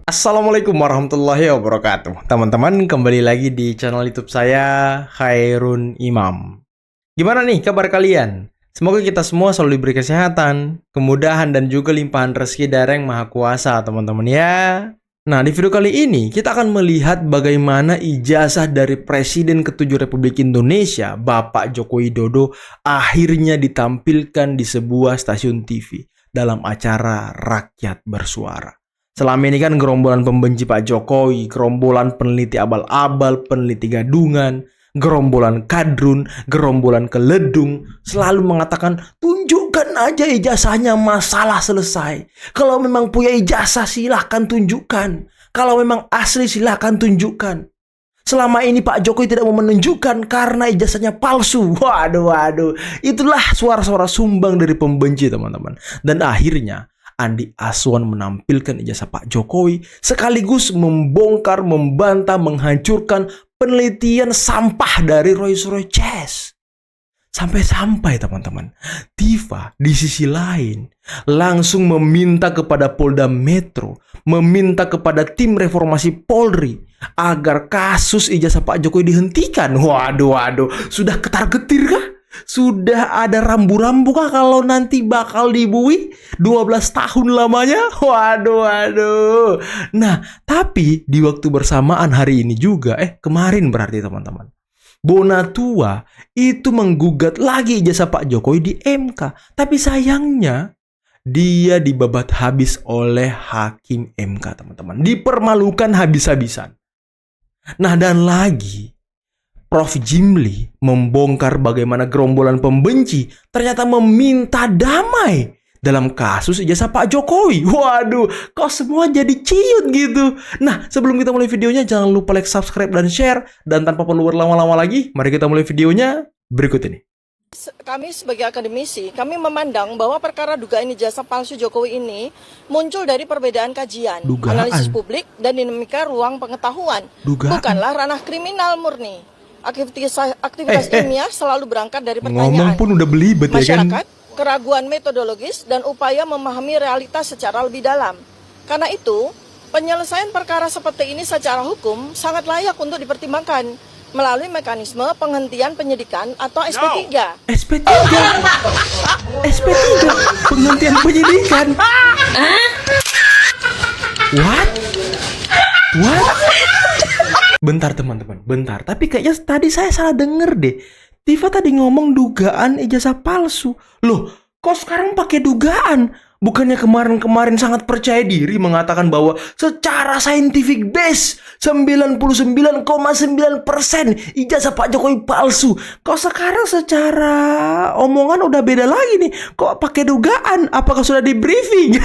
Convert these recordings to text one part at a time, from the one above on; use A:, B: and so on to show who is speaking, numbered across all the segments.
A: Assalamualaikum warahmatullahi wabarakatuh. Teman-teman, kembali lagi di channel YouTube saya, Khairun Imam. Gimana nih kabar kalian? Semoga kita semua selalu diberi kesehatan, kemudahan, dan juga limpahan rezeki dari Yang Maha Kuasa, teman-teman ya. Nah, di video kali ini kita akan melihat bagaimana ijazah dari Presiden ke-7 Republik Indonesia, Bapak Joko Widodo, akhirnya ditampilkan di sebuah stasiun TV dalam acara Rakyat Bersuara. Selama ini kan gerombolan pembenci Pak Jokowi, gerombolan peneliti abal-abal, peneliti gadungan, gerombolan kadrun, gerombolan keledung selalu mengatakan, tunjukkan aja ijazahnya, masalah selesai. Kalau memang punya ijazah silahkan tunjukkan. Kalau memang asli silahkan tunjukkan. Selama ini Pak Jokowi tidak mau menunjukkan karena ijazahnya palsu. Waduh. Itulah suara-suara sumbang dari pembenci, teman-teman. Dan akhirnya Andi Aswan menampilkan ijazah Pak Jokowi sekaligus membongkar, membantah, menghancurkan penelitian sampah dari Rolls-Royce Chess. Sampai-sampai teman-teman, Tifa di sisi lain langsung meminta kepada Polda Metro, meminta kepada tim reformasi Polri agar kasus ijazah Pak Jokowi dihentikan. Waduh, sudah ketar-ketir kah? Sudah ada rambu-rambu kah kalau nanti bakal dibui 12 tahun lamanya? Waduh. Nah, tapi di waktu bersamaan hari ini juga, kemarin berarti teman-teman, Bonatua itu menggugat lagi ijazah Pak Jokowi di MK. Tapi sayangnya dia dibabat habis oleh hakim MK, teman-teman. Dipermalukan habis-habisan. Nah, dan lagi Prof. Jimli membongkar bagaimana gerombolan pembenci ternyata meminta damai dalam kasus ijazah Pak Jokowi. Waduh, kok semua jadi ciut gitu. Nah, sebelum kita mulai videonya, jangan lupa like, subscribe, dan share. Dan tanpa perlu berlama-lama lagi, mari kita mulai videonya berikut ini.
B: Kami sebagai akademisi, kami memandang bahwa perkara dugaan ijazah palsu Jokowi ini muncul dari perbedaan kajian, analisis publik, dan dinamika ruang pengetahuan. Bukanlah ranah kriminal murni. Aktivitas ilmiah selalu berangkat dari pertanyaan.
A: Ngomong pun udah belibet ya kan?
B: Masyarakat, keraguan metodologis, dan upaya memahami realitas secara lebih dalam. Karena itu, penyelesaian perkara seperti ini secara hukum sangat layak untuk dipertimbangkan melalui mekanisme penghentian penyidikan atau SP3.
A: SP3? SP3? Penghentian penyidikan? What? Bentar teman-teman, bentar. Tapi kayaknya tadi saya salah denger deh. Tifa tadi ngomong dugaan ijazah palsu. Loh, kok sekarang pakai dugaan? Bukannya kemarin-kemarin sangat percaya diri mengatakan bahwa secara scientific base 99,9% ijazah Pak Jokowi palsu. Kok sekarang secara omongan udah beda lagi nih? Kok pakai dugaan? Apakah sudah di briefing?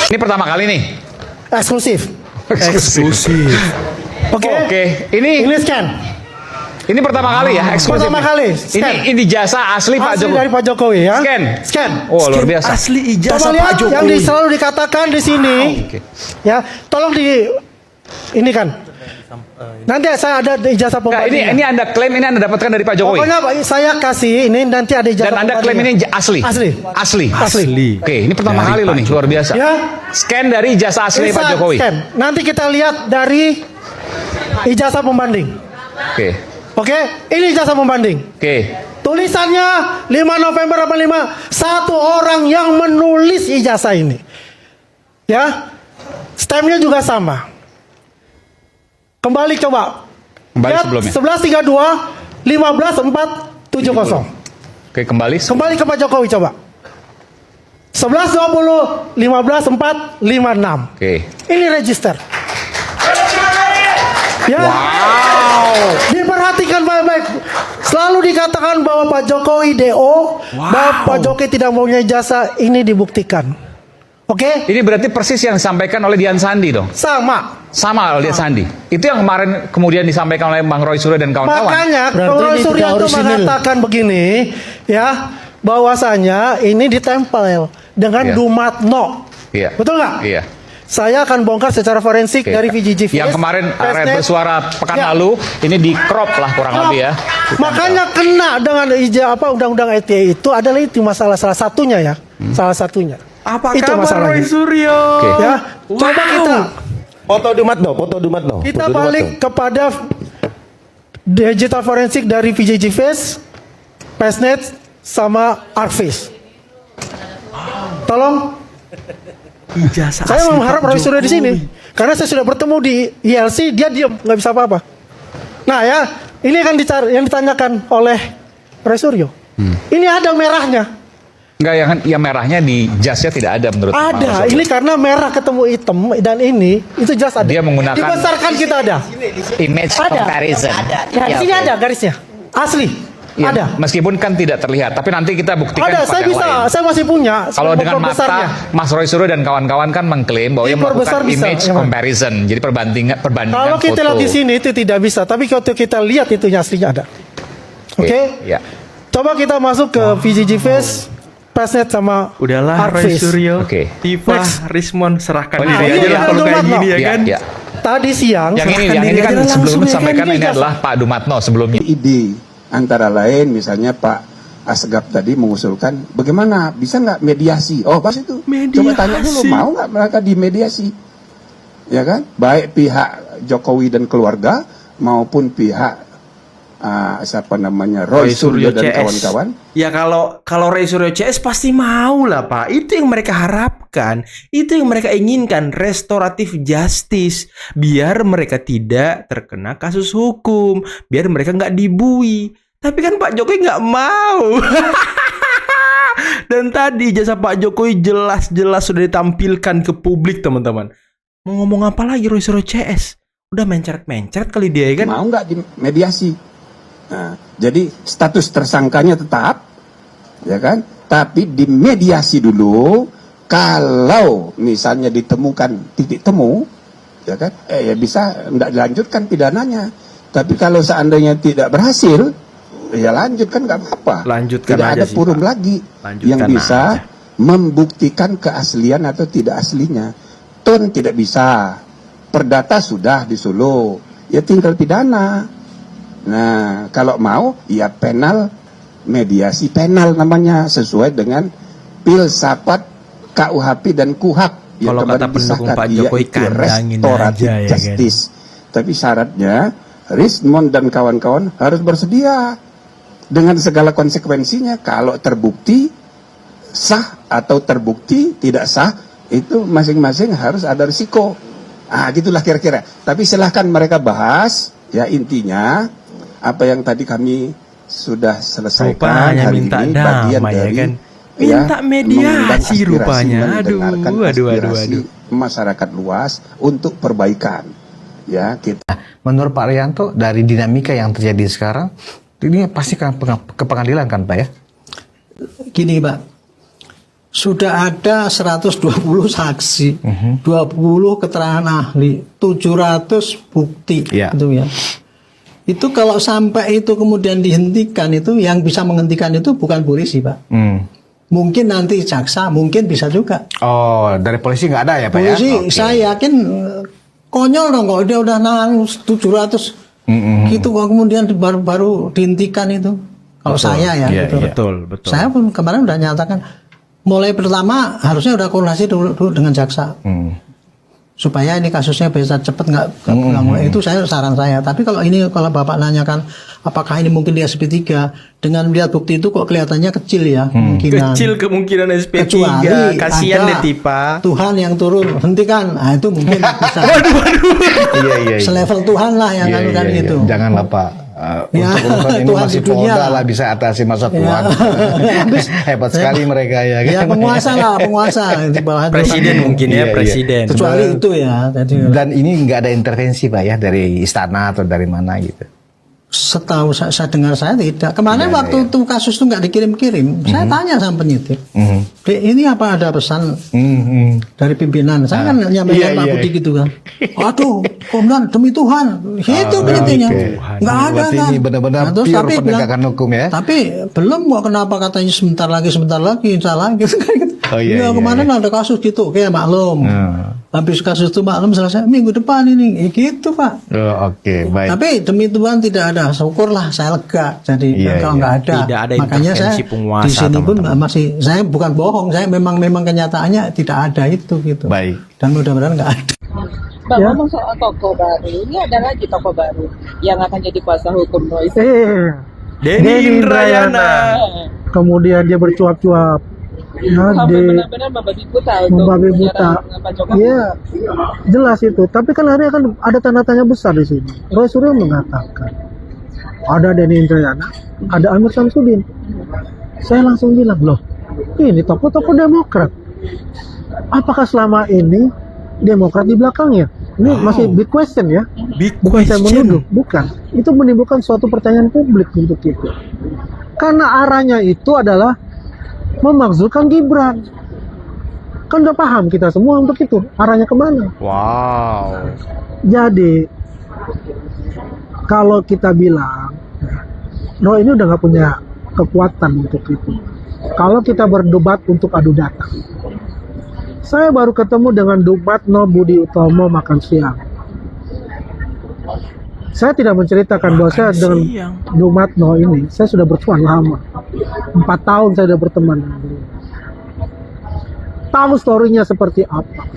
C: Ini pertama kali nih.
D: Eksklusif.
C: Oke. Ini
D: scan.
C: Ini pertama kali ya, eksklusif.
D: Pertama kali. Scan.
C: Ini ijazah asli Pak Jokowi.
D: Dari Pak Jokowi ya.
C: Scan. Oh, luar biasa.
A: Asli
D: Coba
A: ijazah Pak
D: lihat
A: Jokowi.
D: yang selalu dikatakan di sini. Ya, tolong ini kan. Nanti saya ada ijazah pembanding.
C: Ini Anda klaim ini Anda dapatkan dari Pak Jokowi.
D: Pokoknya saya kasih ini nanti ada ijazah.
C: Dan Anda klaim ini asli.
D: Asli.
C: Oke, ini pertama
A: Dari
C: kali loh
A: Pak
C: nih, luar biasa.
D: Ya.
C: Scan dari ijazah asli Pak Jokowi.
D: Scan. Nanti kita lihat dari ijazah pembanding. Oke, ini ijazah pembanding. Tulisannya 5 November 85, satu orang yang menulis ijazah ini. Ya. Stampnya juga sama. Kembali coba.
C: Kembali
D: lihat,
C: sebelumnya.
D: 11.32 15.470.
C: Oke, kembali.
D: Kembali ke Pak Jokowi coba. 11.20 15.456.
C: Oke.
D: Ini register. Ya.
C: Wow.
D: Diperhatikan baik-baik. Selalu dikatakan bahwa Pak Jokowi DO, bahwa Pak Jokowi tidak punya jasa, ini dibuktikan. Oke?
C: Ini berarti persis yang disampaikan oleh Dian Sandi dong. Sama oleh Dian Sandi. Itu yang kemarin kemudian disampaikan oleh Bang Roy Suryo dan kawan-kawan.
D: Makanya Bang Roy Suryo itu mengatakan begini, ya, bahwasanya ini ditempel dengan
C: Iya.
D: Dumatno.
C: Iya.
D: Betul nggak?
C: Iya.
D: saya akan bongkar secara forensik dari VJJ.
C: Yang kemarin rakyat bersuara pekan lalu, ini di crop lah kurang lebih ya.
D: Makanya kena dengan undang-undang ITE itu adalah itu masalah salah satunya ya. Salah satunya.
A: Apa
D: itu
A: kabar
D: masalahnya.
A: Roy Suryo?
D: Ya, coba kita
E: Foto Dumat no.
D: kita balik kepada digital forensik dari VJJ Face, Pesnet, sama Arvis. Tolong.
A: Ijazah
D: Saya
A: asli
D: mengharap
A: Pak
D: Roy Suryo di
A: Jokowi.
D: sini, karena saya sudah bertemu di ILC, dia diam, nggak bisa apa-apa. Nah ya, ini kan yang ditanyakan oleh Roy Suryo. Ini ada merahnya.
C: Enggak, yang merahnya di jasnya tidak ada menurut Pak
D: Ada,
C: Roy.
D: ini karena merah ketemu hitam dan ini itu jelas ada.
C: Dia menggunakan
D: dibesarkan kita ada.
C: image
D: Ada.
C: comparison.
D: Ya, di sini ada garisnya, asli.
C: Ya,
D: Ada.
C: meskipun kan tidak terlihat, tapi nanti kita buktikan
D: Ada, saya
C: pakai yang
D: bisa,
C: lain.
D: saya masih punya.
C: Kalau dengan
D: besarnya.
C: mata, Mas Roy Suryo dan kawan-kawan kan mengklaim bahwa ia
D: Impor besar
C: melakukan
D: bisa,
C: image
D: ya, Mas.
C: comparison. Jadi perbandingan
D: Kalau kita
C: foto.
D: lihat di sini itu tidak bisa, tapi kalau kita lihat itu aslinya ada. Oke?
C: Ya.
D: Coba kita masuk ke VJJ Face, Pesnet sama
A: Udahlah Roy
D: Arvis.
A: Suryo.
C: Oke.
A: Tifa,
D: Next.
A: Rismon serahkan
C: Oh,
A: diri
C: ini
A: aja
C: dia,
A: lah kalau
D: Dumat,
A: kayak
D: no.
A: gini ya
C: Ya,
A: kan.
C: ya.
D: Tadi siang
C: Yang ini
A: serahkan
C: kan
A: diri aja
C: sebelumnya
D: langsung ya
C: sampaikan
D: kan,
C: ini
D: ini
C: adalah Pak Dumatno sebelumnya.
F: Ide antara lain misalnya Pak Asgap tadi mengusulkan bagaimana bisa nggak mediasi? Oh pas itu coba tanya dulu
A: Mediasi.
F: mau nggak mereka dimediasi, ya kan? Baik pihak Jokowi dan keluarga maupun pihak siapa namanya Roy Suryo dan kawan-kawan.
A: Ya kalau Roy Suryo CS pasti mau lah Pak. Itu yang mereka harapkan. Itu yang mereka inginkan, restoratif justice. Biar mereka tidak terkena kasus hukum. Biar mereka nggak dibui. Tapi kan Pak Jokowi nggak mau. Dan tadi jasa Pak Jokowi jelas-jelas sudah ditampilkan ke publik teman-teman. Mau ngomong apa lagi Roy Suryo CS? Udah mencret-mencret kali dia ya kan?
F: Mau nggak dimediasi? Nah, jadi status tersangkanya tetap, ya kan? Tapi dimediasi dulu. Kalau misalnya ditemukan titik temu, ya kan? Ya bisa tidak dilanjutkan pidananya. Tapi kalau seandainya tidak berhasil, ya lanjutkan nggak apa-apa.
A: Lanjutkan
F: tidak
A: aja
F: ada
A: sih,
F: forum
A: Pak.
F: lagi
A: Lanjutkan
F: yang bisa
A: aja.
F: membuktikan keaslian atau tidak aslinya. Ton tidak bisa. Perdata sudah di Solo, ya tinggal pidana. Nah, kalau mau, ya penal, mediasi penal namanya, sesuai dengan Filsafat KUHP dan KUHP. yang
A: Kalau
F: kemarin
A: kata pendukung
F: disahkan,
A: Pak Jokowi,
F: yaitu
A: kandangin
F: restoratif
A: aja ya kan.
F: justice. Tapi syaratnya, Rismon dan kawan-kawan harus bersedia dengan segala konsekuensinya. Kalau terbukti sah atau terbukti tidak sah, itu masing-masing harus ada risiko. Gitulah kira-kira. Tapi silahkan mereka bahas, ya intinya apa yang tadi kami sudah selesaikan
A: Rupanya
F: hari
A: minta
F: ini bagian
A: damai ya
F: dari
A: kan. Minta mediasi
F: mengundang aspirasi,
A: rupanya.
F: mendengarkan
A: Aduh.
F: aspirasi masyarakat luas untuk perbaikan. Ya, kita
G: Menurut Pak Rianto, dari dinamika yang terjadi sekarang, ini pasti kan ke pengadilan kan Pak ya?
H: Gini Pak, sudah ada 120 saksi, 20 keterangan ahli, 700 bukti,
G: Ya.
H: itu ya. Itu kalau sampai itu kemudian dihentikan, itu yang bisa menghentikan itu bukan polisi Pak. Mungkin nanti jaksa, mungkin bisa juga.
G: Oh, dari polisi nggak ada ya Pak
H: Polisi
G: ya? Oke.
H: saya yakin konyol dong kalau dia udah nanggung 700 gitu kok kemudian baru dihentikan itu. Kalau saya ya,
G: Iya,
H: gitu.
G: iya.
A: Betul.
H: Saya pun kemarin udah nyatakan mulai pertama harusnya udah koordinasi dulu dengan jaksa supaya ini kasusnya bisa cepat nggak mulai. Itu saran saya. Tapi kalau Bapak nanyakan apakah ini mungkin di SP3 dengan melihat bukti itu kok kelihatannya kecil ya kemungkinan.
A: Kecil kemungkinan SP3.
H: Kecuali
A: Kasihan
H: ada
A: deh Tipa.
H: Tuhan yang turun hentikan. Itu mungkin bisa.
G: Iya.
H: Selevel Tuhan lah yang lakukan itu.
G: Janganlah Pak.
H: Ya,
G: Untuk urusan ini
H: Tuhan
G: masih
H: di dunia
G: Polda
H: lah.
G: lah bisa atasi masa
H: Ya.
G: Tuhan. Hebat sekali mereka ya.
H: Ya penguasa di bawah Tuhan.
A: Presiden mungkin
G: Iya,
A: ya,
G: iya.
A: presiden.
H: Kecuali itu ya. Jadi
G: Dan ini nggak ada intervensi Pak ya dari istana atau dari mana gitu.
H: setahu saya dengar saya tidak. Kemarin waktu itu kasus itu nggak dikirim-kirim, saya tanya sama penyidik, "Dek, ini apa ada pesan dari pimpinan?" Saya kan nyampaikan Pak Budi gitu kan. Waduh, komandan demi Tuhan, itu penyitiknya. Nggak ada
G: Berarti
H: kan.
G: ini benar-benar
H: terus
G: pure penegakan hukum ya.
H: Tapi belum kok kenapa katanya sebentar lagi, insya Allah gitu.
A: Oh iya.
H: Kemarin ada kasus gitu, kayak maklum. Habis kasus itu maklum selesai, minggu depan ini, gitu Pak.
A: Oke, baik.
H: Tapi demi Tuhan tidak ada, syukurlah saya lega. Jadi kalau nggak ada,
A: tidak ada
H: makanya saya
A: penguasa,
H: di sini pun
A: teman-teman.
H: masih, saya bukan bohong, saya memang kenyataannya tidak ada itu gitu.
A: Baik.
H: Dan mudah-mudahan nggak ada.
I: Mbak, ngomong soal toko baru, ini ada lagi toko baru yang akan jadi kuasa hukum Roy.
A: Denny Indrayana.
D: Kemudian dia bercuap-cuap.
I: Sampai benar-benar membabi buta untuk
D: Membabi buta.
I: menyerang Pak Jokowi.
D: Iya, jelas itu. Tapi kan akhirnya kan ada tanda tanya besar di sini. Roy Suryo mengatakan ada Denny Indrayana, ada Amir Samsudin. Saya langsung bilang, loh, ini tokoh-tokoh Demokrat. Apakah selama ini Demokrat di belakangnya? Ini masih big question ya. Bukan saya menuduh, bukan. Itu menimbulkan suatu pertanyaan publik untuk itu. Karena arahnya itu adalah memakzulkan Gibran. Kan udah paham kita semua untuk itu. Arahnya kemana?
A: Wow.
D: Jadi, kalau kita bilang, Roy ini udah gak punya kekuatan untuk itu. Kalau kita berdebat untuk adu data. Saya baru ketemu dengan Dumatno Budi Utomo makan siang. Saya tidak menceritakan bahwa saya dengan Dumatno ini, saya sudah berteman lama. 4 tahun saya sudah berteman dengan beliau. Tahu story-nya seperti apa.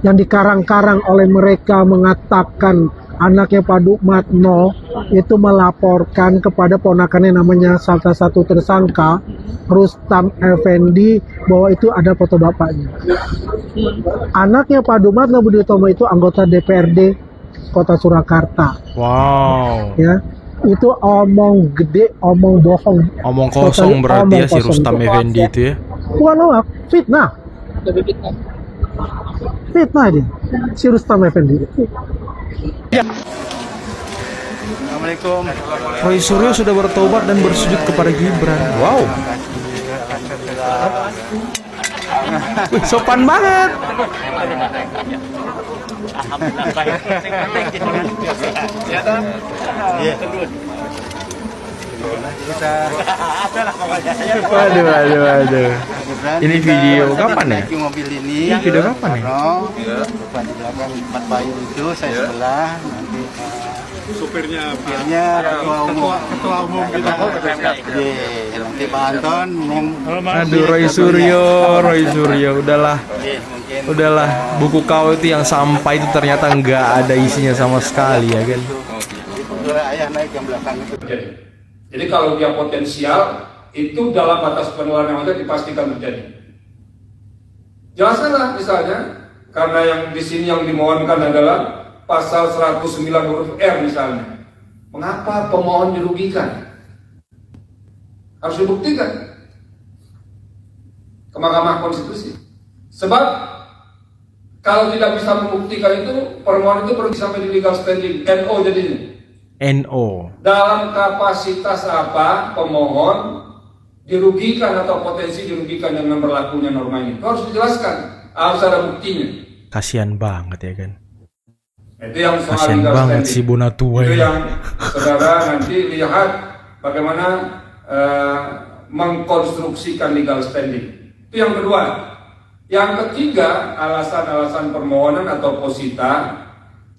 D: Yang dikarang-karang oleh mereka mengatakan anaknya Pak Dumatno itu melaporkan kepada ponakannya namanya salah satu tersangka, Rustam Effendi, bahwa itu ada foto bapaknya. Anaknya Pak Dumatno Budi Utomo itu anggota DPRD Kota Surakarta.
A: Wow.
D: Ya, itu omong gede, omong bohong.
A: Omong kosong berarti ya si Rustam Effendi itu ya.
D: Bukan hoax, fitnah. Fitnah dia, si Rustam Effendi.
E: Assalamualaikum.
A: Roy Suryo sudah bertobat dan bersujud kepada Gibran. Wow. Wih, sopan banget. Waduh. Ini video kapan ya?
E: Mobil ini.
A: Ini video kapan ya?
E: Depan di belakang 4 bayu itu saya sebelah. Nanti supirnya ketua umum kita. Nanti Pak Anton yang
A: Aduh, Roy Suryo, udahlah. Buku kau itu yang sampai itu ternyata nggak ada isinya sama sekali ya kan?
E: ayah naik yang belakang itu.
J: Jadi kalau dia potensial, itu dalam batas penularan yang ada dipastikan terjadi. Jelaskanlah misalnya, karena yang di sini yang dimohonkan adalah pasal 109 huruf R misalnya. Mengapa pemohon dirugikan? Harus dibuktikan ke Mahkamah Konstitusi. Sebab kalau tidak bisa membuktikan itu, permohonan itu perlu sampai di legal standing, NO jadinya.
A: NO.
J: Dalam kapasitas apa pemohon dirugikan atau potensi dirugikan dengan berlakunya norma ini? Harus dijelaskan, harus ada buktinya.
A: Kasian banget ya kan?
J: Itu yang soal
A: Kasian
J: legal
A: banget
J: standing.
A: si Bonatua
J: Itu
A: ini.
J: yang saudara nanti lihat bagaimana mengkonstruksikan legal standing. Itu yang kedua. Yang ketiga, alasan-alasan permohonan atau posita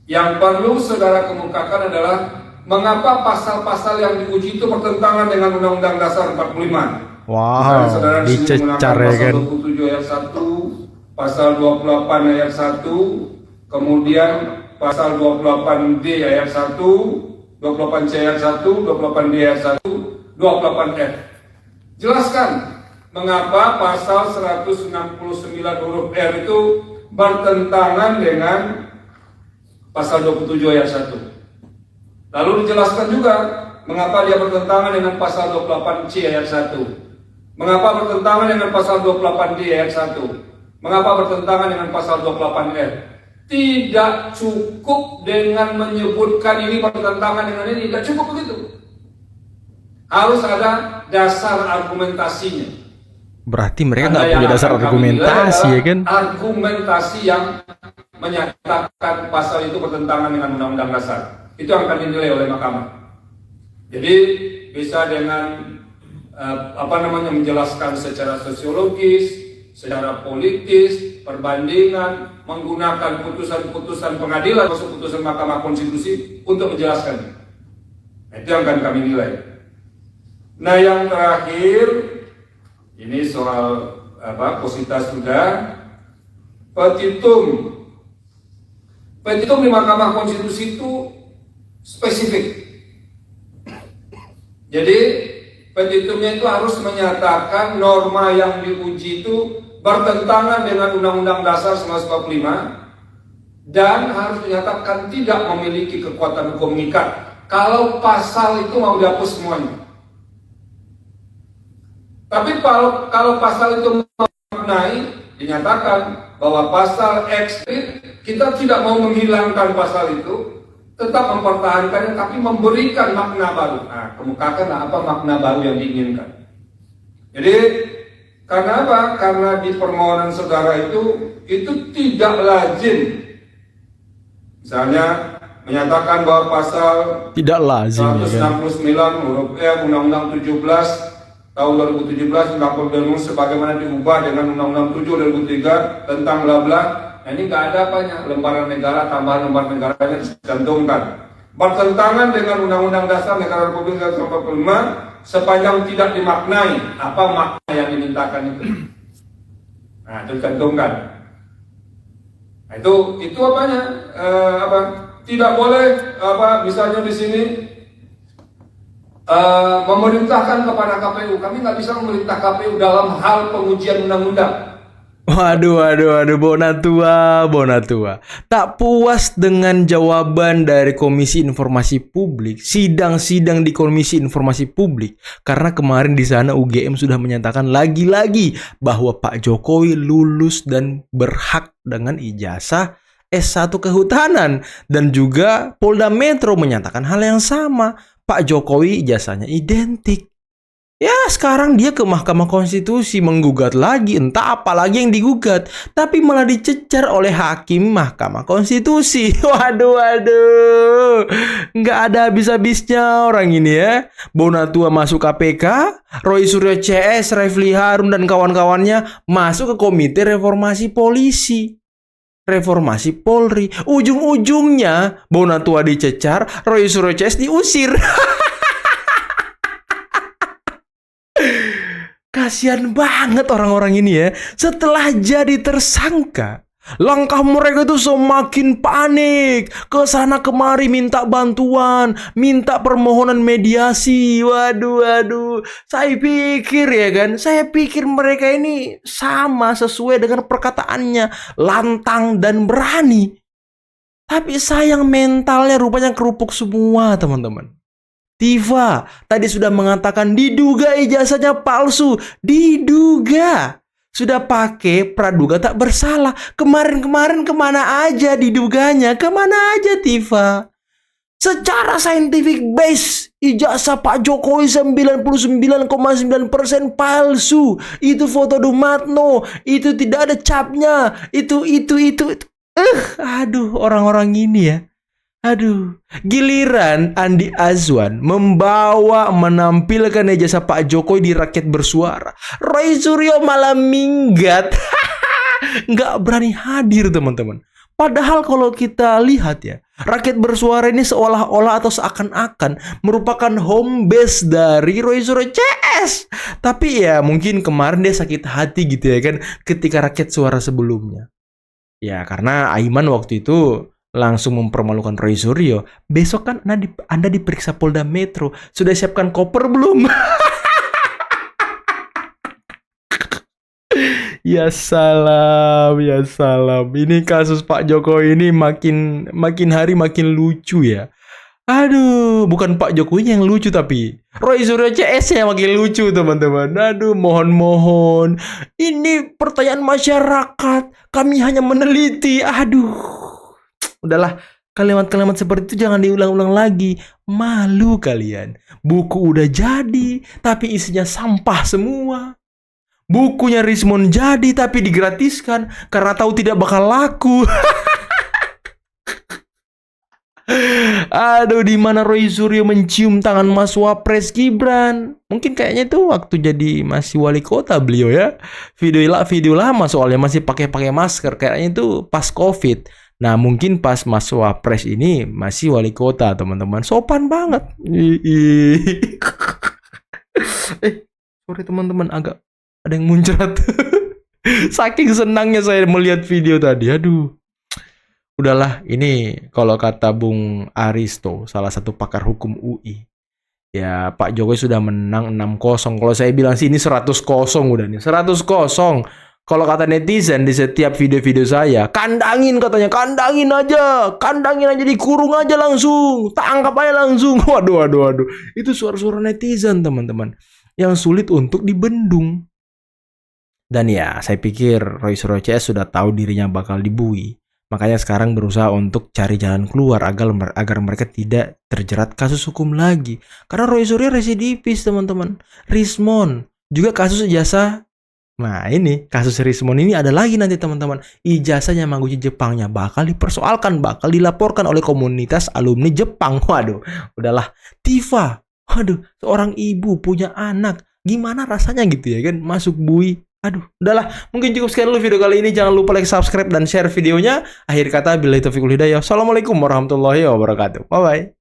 J: yang perlu saudara kemukakan adalah mengapa pasal-pasal yang diuji itu bertentangan dengan Undang-Undang Dasar 45.
A: Wow,
J: Saudara di sini
A: dicecar
J: menggunakan
A: ya kan?
J: Pasal 27 ayat 1, pasal 28 ayat 1, kemudian pasal 28D ayat 1, 28C ayat 1, 28D ayat 1, 28F. Jelaskan mengapa pasal 169 huruf R itu bertentangan dengan pasal 27 ayat 1. Lalu dijelaskan juga mengapa dia bertentangan dengan pasal 28C ayat 1. Mengapa bertentangan dengan pasal 28D ayat 1. Mengapa bertentangan dengan pasal 28F. Tidak cukup dengan menyebutkan ini bertentangan dengan ini, tidak cukup begitu. Harus ada dasar argumentasinya.
A: Berarti mereka nggak punya dasar argumentasi ya kan?
J: Argumentasi yang menyatakan pasal itu bertentangan dengan Undang-Undang Dasar. Itu yang akan dinilai oleh mahkamah. Jadi bisa dengan menjelaskan secara sosiologis, secara politis, perbandingan, menggunakan putusan-putusan pengadilan, maksud putusan Mahkamah Konstitusi untuk menjelaskan. Itu yang akan kami nilai. Nah, yang terakhir, ini soal positas sudah, petitum. Petitum di Mahkamah Konstitusi itu spesifik. Jadi petitumnya itu harus menyatakan norma yang diuji itu bertentangan dengan Undang-Undang Dasar 1945 dan harus menyatakan tidak memiliki kekuatan hukum mengikat. Kalau pasal itu mau dihapus semuanya. Tapi kalau pasal itu memaknai, dinyatakan bahwa pasal X kita tidak mau menghilangkan pasal itu, tetap mempertahankannya, tapi memberikan makna baru. Nah, kemukakan apa makna baru yang diinginkan. Jadi, karena apa? Karena di permohonan saudara itu tidak lazim. Misalnya, menyatakan bahwa pasal
A: tidak lazim
J: 169 huruf E Undang-Undang 17 tahun 2017 tentang pemilu sebagaimana diubah dengan Undang-Undang 7 2003 tentang bla bla. Nah, ini nggak ada apanya, lembaran negara tambahan lembaran negaranya dicantumkan. Bertentangan dengan Undang-Undang Dasar Negara Republik Indonesia 1945 sepanjang tidak dimaknai apa makna yang dimintakan itu. Nah, itu dicantumkan. Nah, itu apanya? Tidak boleh misalnya di sini memerintahkan kepada KPU. Kami nggak bisa memerintah KPU dalam hal pengujian undang-undang.
A: Waduh, Bonatua. Tak puas dengan jawaban dari Komisi Informasi Publik, sidang-sidang di Komisi Informasi Publik, karena kemarin di sana UGM sudah menyatakan lagi-lagi bahwa Pak Jokowi lulus dan berhak dengan ijazah S1 Kehutanan, dan juga Polda Metro menyatakan hal yang sama. Pak Jokowi ijazahnya identik. Ya, sekarang dia ke Mahkamah Konstitusi menggugat lagi, entah apa lagi yang digugat, tapi malah dicecar oleh hakim Mahkamah Konstitusi. Waduh, nggak ada habis-habisnya orang ini ya. Bonatua masuk KPK, Roy Suryo CS, Refli Harun dan kawan-kawannya masuk ke Komite Reformasi Polisi, Reformasi Polri. Ujung-ujungnya Bonatua dicecar, Roy Suryo CS diusir. Kasian banget orang-orang ini ya. Setelah jadi tersangka, langkah mereka itu semakin panik, ke sana kemari minta bantuan, minta permohonan mediasi. Waduh. Saya pikir mereka ini sama sesuai dengan perkataannya, lantang dan berani. Tapi sayang mentalnya rupanya kerupuk semua, teman-teman. Tifa tadi sudah mengatakan diduga ijazahnya palsu. Diduga. Sudah pakai praduga tak bersalah. Kemarin kemana aja diduganya? Kemana aja Tifa? Secara scientific base, ijazah Pak Jokowi 99,9% palsu. Itu foto Dumatno. Itu tidak ada capnya. Itu. Aduh, orang-orang ini ya. Aduh, giliran Andi Azwan menampilkan ijazah Pak Jokowi di Rakyat Bersuara, Roy Suryo malah minggat. Nggak berani hadir, teman-teman. Padahal kalau kita lihat ya, Rakyat Bersuara ini seolah-olah atau seakan-akan merupakan home base dari Roy Suryo CS. Tapi ya mungkin kemarin dia sakit hati gitu ya kan ketika Rakyat Suara sebelumnya. Ya karena Aiman waktu itu langsung mempermalukan Roy Suryo. Besok kan Anda diperiksa Polda Metro. Sudah siapkan koper belum? Ya salam. Ini kasus Pak Jokowi ini makin hari makin lucu ya. Aduh, bukan Pak Jokowi yang lucu tapi Roy Suryo CS yang makin lucu, teman-teman. Aduh, mohon. Ini pertanyaan masyarakat. Kami hanya meneliti. Aduh. Udahlah, kalimat-kalimat seperti itu jangan diulang-ulang lagi. Malu kalian. Buku udah jadi, tapi isinya sampah semua. Bukunya Rismond jadi, tapi digratiskan karena tahu tidak bakal laku. Aduh, di mana Roy Suryo mencium tangan Mas Wapres Gibran? Mungkin kayaknya itu waktu jadi masih wali kota beliau ya. Video lama soalnya masih pakai masker. Kayaknya itu pas Covid. Nah, mungkin pas Mas Wapres ini masih wali kota, teman-teman. Sopan banget. Sorry teman-teman, agak ada yang muncrat. Saking senangnya saya melihat video tadi. Aduh. Udahlah, ini kalau kata Bung Aristo, salah satu pakar hukum UI. Ya, Pak Jokowi sudah menang 6-0. Kalau saya bilang sih ini 100-0 udah nih. 100-0. Kalau kata netizen di setiap video-video saya, kandangin katanya, kandangin aja, dikurung aja langsung, tangkap aja langsung. Waduh. Itu suara-suara netizen, teman-teman, yang sulit untuk dibendung. Dan ya, saya pikir Roy Suryo CS sudah tahu dirinya bakal dibui. Makanya sekarang berusaha untuk cari jalan keluar agar mereka tidak terjerat kasus hukum lagi. Karena Roy Suryo residivis, teman-teman. Rismon juga kasus ijazah. Nah, ini kasus Rismon ini ada lagi nanti, teman-teman. Ijazahnya Maguchi Jepangnya bakal dipersoalkan, bakal dilaporkan oleh komunitas alumni Jepang. Waduh, udahlah. Tifa, waduh, seorang ibu punya anak. Gimana rasanya gitu ya kan, masuk bui. Aduh, udahlah. Mungkin cukup sekian dulu video kali ini. Jangan lupa like, subscribe, dan share videonya. Akhir kata, billahi taufiq wal hidayah. Assalamualaikum warahmatullahi wabarakatuh. Bye-bye.